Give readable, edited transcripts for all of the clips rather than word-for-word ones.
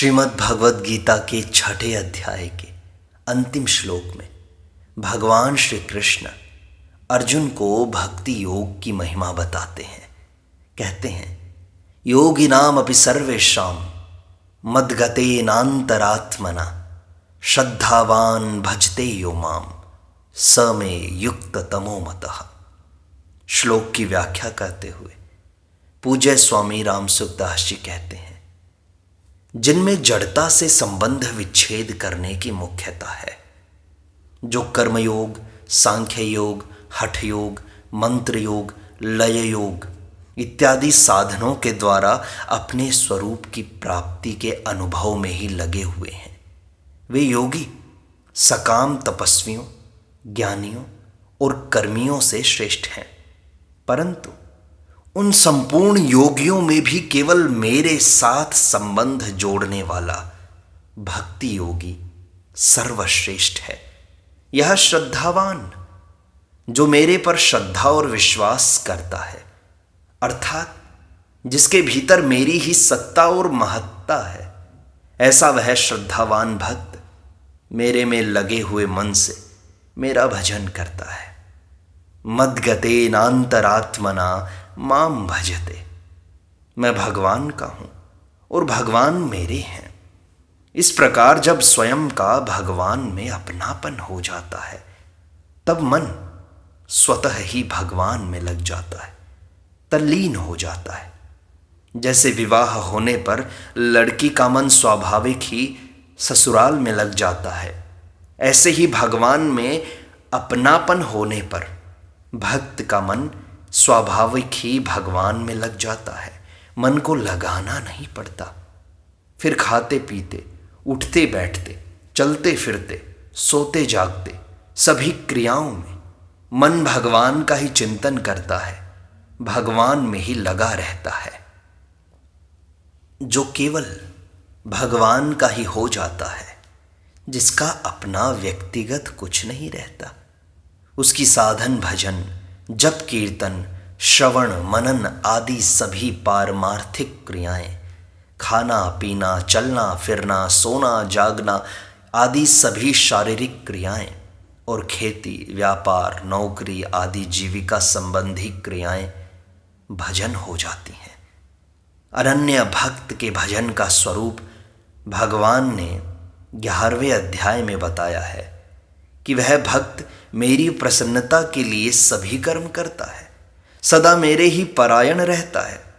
श्रीमद् भगवद गीता के छठे अध्याय के अंतिम श्लोक में भगवान श्री कृष्ण अर्जुन को भक्ति योग की महिमा बताते हैं। कहते हैं, योगिनाम अपि सर्वेषां मद्गतेनान्तरात्मना श्रद्धावान भजते यो माम स मे युक्त तमो मतः। श्लोक की व्याख्या करते हुए पूज्य स्वामी राम सुखदास जी कहते हैं, जिनमें जड़ता से संबंध विच्छेद करने की मुख्यता है, जो कर्मयोग, सांख्य योग, हठ योग, मंत्र योग, लय योग इत्यादि साधनों के द्वारा अपने स्वरूप की प्राप्ति के अनुभव में ही लगे हुए हैं, वे योगी सकाम तपस्वियों, ज्ञानियों और कर्मियों से श्रेष्ठ हैं। परंतु उन संपूर्ण योगियों में भी केवल मेरे साथ संबंध जोड़ने वाला भक्ति योगी सर्वश्रेष्ठ है। यह श्रद्धावान जो मेरे पर श्रद्धा और विश्वास करता है, अर्थात जिसके भीतर मेरी ही सत्ता और महत्ता है, ऐसा वह श्रद्धावान भक्त मेरे में लगे हुए मन से मेरा भजन करता है। मद्गतेनान्तरात्मना माम भजते, मैं भगवान का हूं और भगवान मेरे हैं। इस प्रकार जब स्वयं का भगवान में अपनापन हो जाता है, तब मन स्वतः ही भगवान में लग जाता है, तल्लीन हो जाता है। जैसे विवाह होने पर लड़की का मन स्वाभाविक ही ससुराल में लग जाता है, ऐसे ही भगवान में अपनापन होने पर भक्त का मन स्वाभाविक ही भगवान में लग जाता है। मन को लगाना नहीं पड़ता। फिर खाते पीते, उठते बैठते, चलते फिरते, सोते जागते सभी क्रियाओं में मन भगवान का ही चिंतन करता है, भगवान में ही लगा रहता है। जो केवल भगवान का ही हो जाता है, जिसका अपना व्यक्तिगत कुछ नहीं रहता, उसकी साधन भजन, जप कीर्तन, श्रवण मनन आदि सभी पारमार्थिक क्रियाएं, खाना पीना, चलना फिरना, सोना जागना आदि सभी शारीरिक क्रियाएं और खेती व्यापार नौकरी आदि जीविका संबंधी क्रियाएं भजन हो जाती हैं। अनन्य भक्त के भजन का स्वरूप भगवान ने 11वें अध्याय में बताया है कि वह भक्त मेरी प्रसन्नता के लिए सभी कर्म करता है, सदा मेरे ही परायण रहता है,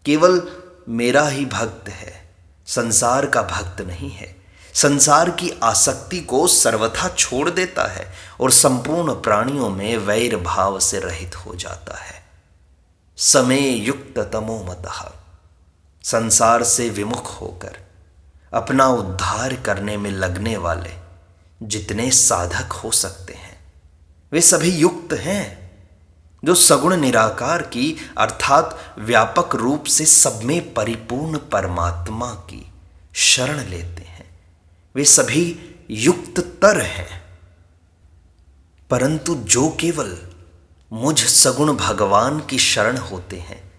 केवल मेरा ही भक्त है, संसार का भक्त नहीं है। संसार की आसक्ति को सर्वथा छोड़ देता है और संपूर्ण प्राणियों में वैर भाव से रहित हो जाता है। समय युक्त तमो मतः, संसार से विमुख होकर अपना उद्धार करने में लगने वाले जितने साधक हो सकते हैं, वे सभी युक्त हैं, जो सगुण निराकार की अर्थात व्यापक रूप से सब में परिपूर्ण परमात्मा की शरण लेते हैं। वे सभी युक्ततर हैं। परंतु जो केवल मुझ सगुण भगवान की शरण होते हैं,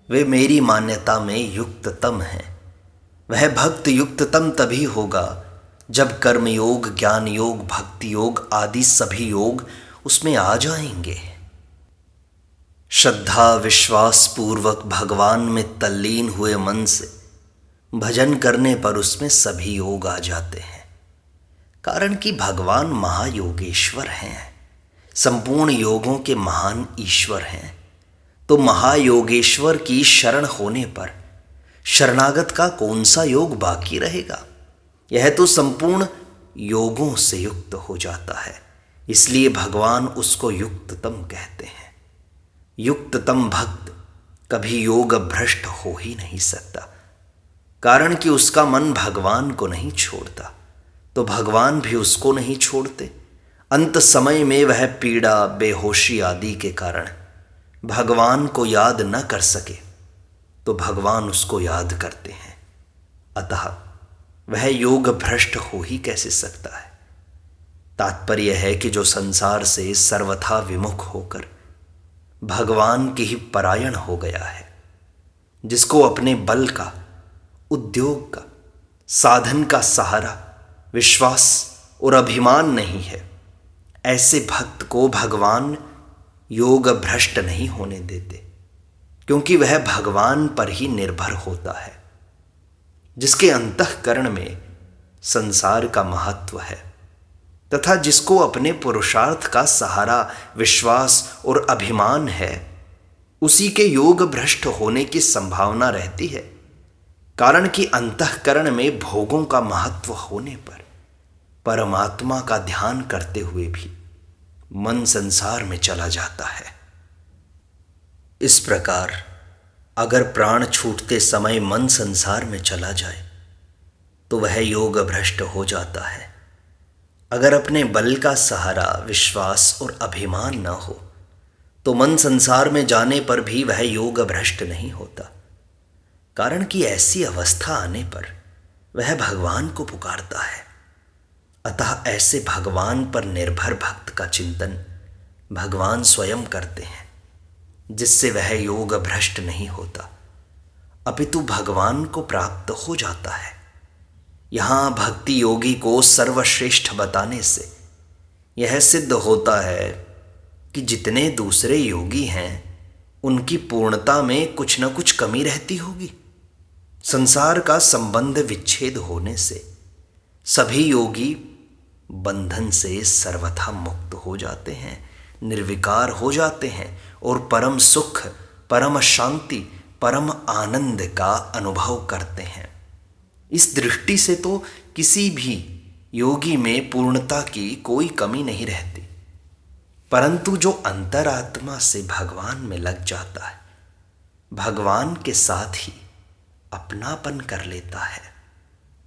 वे मेरी मान्यता में युक्ततम हैं। वह भक्त युक्ततम तभी होगा जब कर्मयोग, ज्ञान योग, भक्ति योग आदि सभी योग उसमें आ जाएंगे। श्रद्धा विश्वास पूर्वक भगवान में तल्लीन हुए मन से भजन करने पर उसमें सभी योग आ जाते हैं। कारण कि भगवान महायोगेश्वर हैं, संपूर्ण योगों के महान ईश्वर हैं। तो महायोगेश्वर की शरण होने पर शरणागत का कौन सा योग बाकी रहेगा? यह तो संपूर्ण योगों से युक्त हो जाता है, इसलिए भगवान उसको युक्ततम कहते हैं। युक्ततम भक्त कभी योग भ्रष्ट हो ही नहीं सकता, कारण कि उसका मन भगवान को नहीं छोड़ता, तो भगवान भी उसको नहीं छोड़ते। अंत समय में वह पीड़ा, बेहोशी आदि के कारण भगवान को याद न कर सके, तो भगवान उसको याद करते हैं। अतः वह योग भ्रष्ट हो ही कैसे सकता है? तात्पर्य है कि जो संसार से सर्वथा विमुख होकर भगवान की ही परायण हो गया है, जिसको अपने बल का, उद्योग का, साधन का सहारा विश्वास और अभिमान नहीं है, ऐसे भक्त को भगवान योग भ्रष्ट नहीं होने देते, क्योंकि वह भगवान पर ही निर्भर होता है। जिसके अंतःकरण में संसार का महत्व है तथा जिसको अपने पुरुषार्थ का सहारा विश्वास और अभिमान है, उसी के योग भ्रष्ट होने की संभावना रहती है। कारण कि अंतःकरण में भोगों का महत्व होने पर परमात्मा का ध्यान करते हुए भी मन संसार में चला जाता है। इस प्रकार अगर प्राण छूटते समय मन संसार में चला जाए तो वह योग भ्रष्ट हो जाता है। अगर अपने बल का सहारा विश्वास और अभिमान न हो तो मन संसार में जाने पर भी वह योग भ्रष्ट नहीं होता। कारण कि ऐसी अवस्था आने पर वह भगवान को पुकारता है। अतः ऐसे भगवान पर निर्भर भक्त का चिंतन भगवान स्वयं करते हैं, जिससे वह योग भ्रष्ट नहीं होता, अपितु भगवान को प्राप्त हो जाता है। यहाँ भक्ति योगी को सर्वश्रेष्ठ बताने से यह सिद्ध होता है कि जितने दूसरे योगी हैं उनकी पूर्णता में कुछ न कुछ कमी रहती होगी। संसार का संबंध विच्छेद होने से सभी योगी बंधन से सर्वथा मुक्त हो जाते हैं, निर्विकार हो जाते हैं और परम सुख, परम शांति, परम आनंद का अनुभव करते हैं। इस दृष्टि से तो किसी भी योगी में पूर्णता की कोई कमी नहीं रहती। परंतु जो अंतरात्मा से भगवान में लग जाता है, भगवान के साथ ही अपनापन कर लेता है,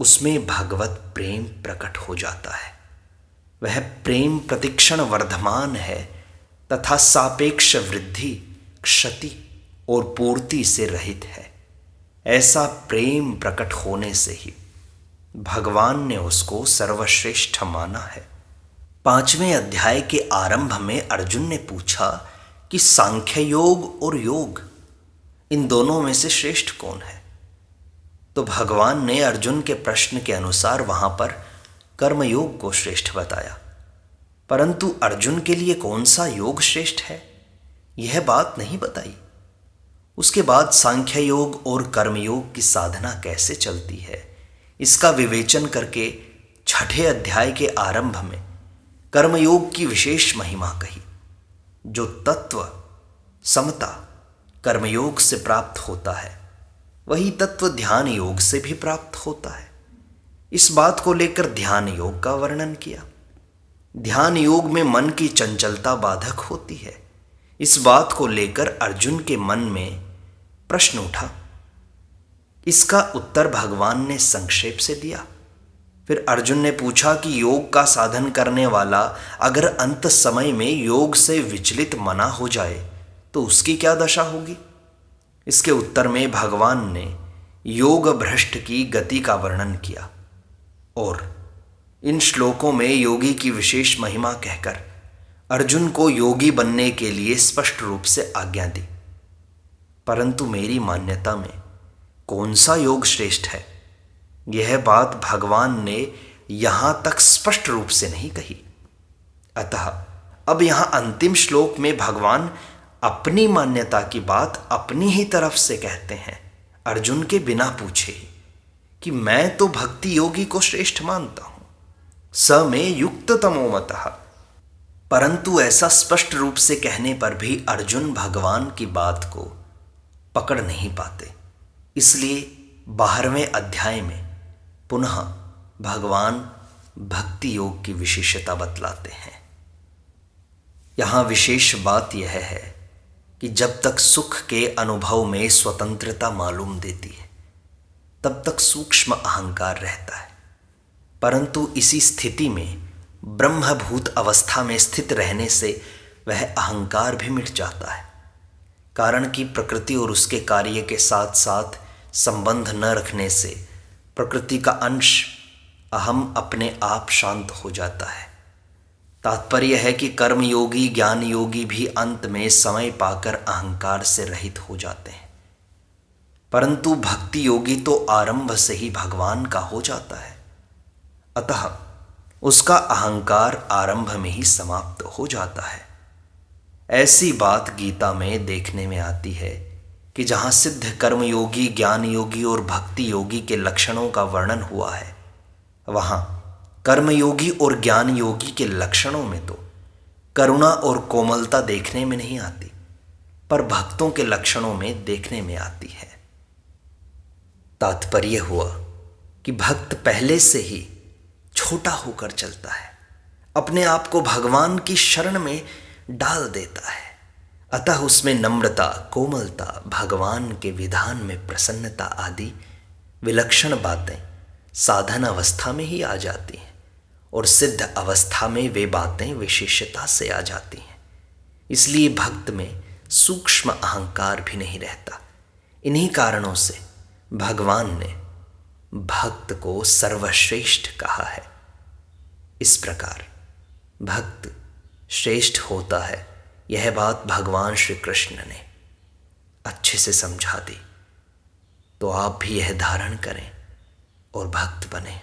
उसमें भगवत प्रेम प्रकट हो जाता है। वह प्रेम प्रतिक्षण वर्धमान है तथा सापेक्ष वृद्धि, क्षति और पूर्ति से रहित है। ऐसा प्रेम प्रकट होने से ही भगवान ने उसको सर्वश्रेष्ठ माना है। 5वें अध्याय के आरंभ में अर्जुन ने पूछा कि सांख्य योग और योग, इन दोनों में से श्रेष्ठ कौन है? तो भगवान ने अर्जुन के प्रश्न के अनुसार वहां पर कर्मयोग को श्रेष्ठ बताया। परंतु अर्जुन के लिए कौन सा योग श्रेष्ठ है, यह बात नहीं बताई। उसके बाद सांख्य योग और कर्मयोग की साधना कैसे चलती है, इसका विवेचन करके 6ठे अध्याय के आरंभ में कर्मयोग की विशेष महिमा कही। जो तत्व समता कर्मयोग से प्राप्त होता है, वही तत्व ध्यान योग से भी प्राप्त होता है। इस बात को लेकर ध्यान योग का वर्णन किया। ध्यान योग में मन की चंचलता बाधक होती है। इस बात को लेकर अर्जुन के मन में प्रश्न उठा। इसका उत्तर भगवान ने संक्षेप से दिया। फिर अर्जुन ने पूछा कि योग का साधन करने वाला अगर अंत समय में योग से विचलित मना हो जाए तो उसकी क्या दशा होगी? इसके उत्तर में भगवान ने योग भ्रष्ट की गति का वर्णन किया और इन श्लोकों में योगी की विशेष महिमा कहकर अर्जुन को योगी बनने के लिए स्पष्ट रूप से आज्ञा दी। परंतु मेरी मान्यता में कौन सा योग श्रेष्ठ है, यह बात भगवान ने यहां तक स्पष्ट रूप से नहीं कही। अतः अब यहां अंतिम श्लोक में भगवान अपनी मान्यता की बात अपनी ही तरफ से कहते हैं, अर्जुन के बिना पूछे ही, कि मैं तो भक्ति योगी को श्रेष्ठ मानता हूं, स में युक्त तमो मतः। परंतु ऐसा स्पष्ट रूप से कहने पर भी अर्जुन भगवान की बात को पकड़ नहीं पाते। इसलिए 12वें अध्याय में पुनः भगवान भक्ति योग की विशेषता बतलाते हैं। यहाँ विशेष बात यह है कि जब तक सुख के अनुभव में स्वतंत्रता मालूम देती है, तब तक सूक्ष्म अहंकार रहता है। परंतु इसी स्थिति में ब्रह्मभूत अवस्था में स्थित रहने से वह अहंकार भी मिट जाता है। कारण कि प्रकृति और उसके कार्य के साथ साथ संबंध न रखने से प्रकृति का अंश अहम अपने आप शांत हो जाता है। तात्पर्य है कि कर्म योगी ज्ञान योगी भी अंत में समय पाकर अहंकार से रहित हो जाते हैं। परंतु भक्ति योगी तो आरंभ से ही भगवान का हो जाता है, अतः उसका अहंकार आरंभ में ही समाप्त हो जाता है। ऐसी बात गीता में देखने में आती है कि जहाँ सिद्ध कर्मयोगी, ज्ञान योगी और भक्ति योगी के लक्षणों का वर्णन हुआ है, वहाँ कर्मयोगी और ज्ञान योगी के लक्षणों में तो करुणा और कोमलता देखने में नहीं आती, पर भक्तों के लक्षणों में देखने में आती है। तात्पर्य हुआ कि भक्त पहले से ही छोटा होकर चलता है, अपने आप को भगवान की शरण में डाल देता है, अतः उसमें नम्रता, कोमलता, भगवान के विधान में प्रसन्नता आदि विलक्षण बातें साधन अवस्था में ही आ जाती हैं और सिद्ध अवस्था में वे बातें विशेषता से आ जाती हैं। इसलिए भक्त में सूक्ष्म अहंकार भी नहीं रहता। इन्हीं कारणों से भगवान ने भक्त को सर्वश्रेष्ठ कहा है। इस प्रकार भक्त श्रेष्ठ होता है, यह बात भगवान श्री कृष्ण ने अच्छे से समझा दी। तो आप भी यह धारण करें और भक्त बने।